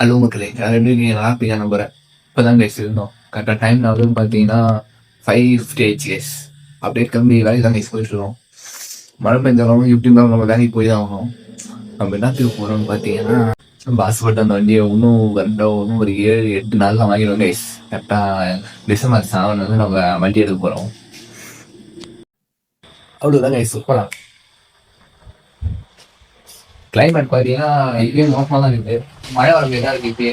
Hello மக்களே, எப்படி இருக்கீங்க? நல்லா இருப்பீங்க நம்புறேன். இப்போ தான் கைஸ் இருந்தோம். கரெக்டாக டைம் ஆகுதுன்னு பார்த்தீங்கன்னா 5:50 ஆயிடுச்சு கைஸ். அப்படியே கிளம்பி வேலைக்கு தான் கைஸ் போயிட்டுருக்கோம். மழை பெஞ்சாலும் எப்படி இருந்தாலும் நம்ம வேலைக்கு போய் தான் ஆகணும். நம்ம என்னத்துக்கு போகிறோம்னு பார்த்தீங்கன்னா, நம்ம ஆசைப்பட்ட அந்த வண்டியை இன்னும் இன்னும் ஒரு 7-8 நாளில் வாங்கிடுவோம் கைஸ். கரெக்டாக டிசம்பர் 7 வந்து நம்ம வண்டி எடுக்க போகிறோம். அவ்வளோதான் கைஸ், போகலாம். கிளைமேட் பார்த்தீங்கன்னா இப்பயும் மோசமாக தான் இருக்குது. மழை வர மாதிரி தான் இருக்குது இப்பயே.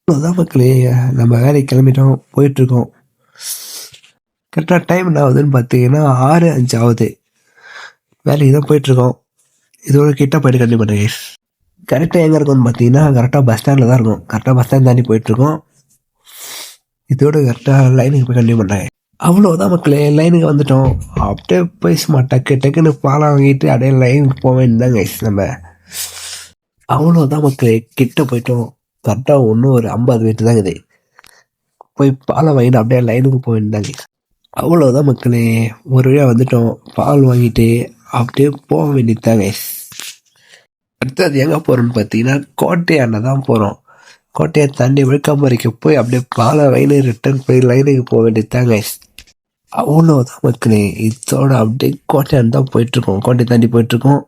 அதான் மக்களே, நம்ம வேலைக்கு கிளம்பிட்டோம், போயிட்டுருக்கோம். கரெக்டாக டைம் என்ன ஆகுதுன்னு பார்த்தீங்கன்னா 6:05 ஆகுது. வேலைக்கு தான் போயிட்டுருக்கோம். இதோட கிட்ட போயிட்டு கண்டிப்பாக பண்ணுறேன் கைஸ். கரெக்டாக எங்கே இருக்கோம்னு பார்த்தீங்கன்னா கரெக்டாக பஸ் ஸ்டாண்டில் தான் இருக்கும். கரெக்டாக பஸ் ஸ்டாண்ட் தாண்டி போயிட்டுருக்கோம். இதோட கரெக்டாக லைனுக்கு போய் கண்டிப்பாக பண்ணுறேன். அவ்வளோதான் மக்களே, லைனுக்கு வந்துட்டோம். அப்படியே போய் சும்மா டக்குன்னு பாலம் வாங்கிட்டு அப்படியே லைனுக்கு போக வேண்டியதான் கைஸ் நம்ம. அவ்வளோதான் மக்களே, கிட்ட போயிட்டோம். கரெக்டாக இன்னும் ஒரு 50 மீட்டர் தான் இருக்குது. போய் பாலை வாங்கிட்டு அப்படியே லைனுக்கு போக வேண்டியதாங்க. அவ்வளோதான் மக்களே, ஒரு வழியாக வந்துட்டோம். பால் வாங்கிட்டு அப்படியே போக வேண்டியதுதாங்க. அடுத்தது எங்கே போகிறோம்னு பார்த்தீங்கன்னா கோட்டையாண்ட தான் போகிறோம். கோட்டையை தாண்டி விழுக்காமரிக்கு போய் அப்படியே பாலை வாங்கி ரிட்டர்ன் போய் லைனுக்கு போக வேண்டியதுதாங்க. அவ்வளோதான் மக்களே, இதோட அப்படியே கோட்டையாண்டு தான் போயிட்டுருக்கோம். கோட்டையை தாண்டி போயிட்டுருக்கோம்.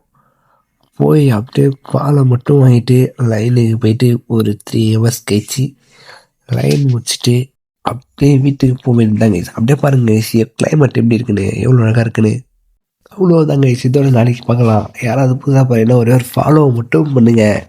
போய் அப்படியே பாலை மட்டும் வாங்கிட்டு லைனுக்கு போயிட்டு ஒரு 3 hours கழிச்சு லைன் முடிச்சுட்டு அப்படியே வீட்டுக்கு போக வேண்டியதாங்க. அப்படியே பாருங்க கிளைமேட் எப்படி இருக்குன்னு, எவ்வளோ அழகாக இருக்குன்னு. அவ்வளோதாங்க, இதோட நாளைக்கு பார்க்கலாம். யாராவது புதுசாக பாருங்கன்னா ஒரே ஒரு ஃபாலோ மட்டும் பண்ணுங்கள்.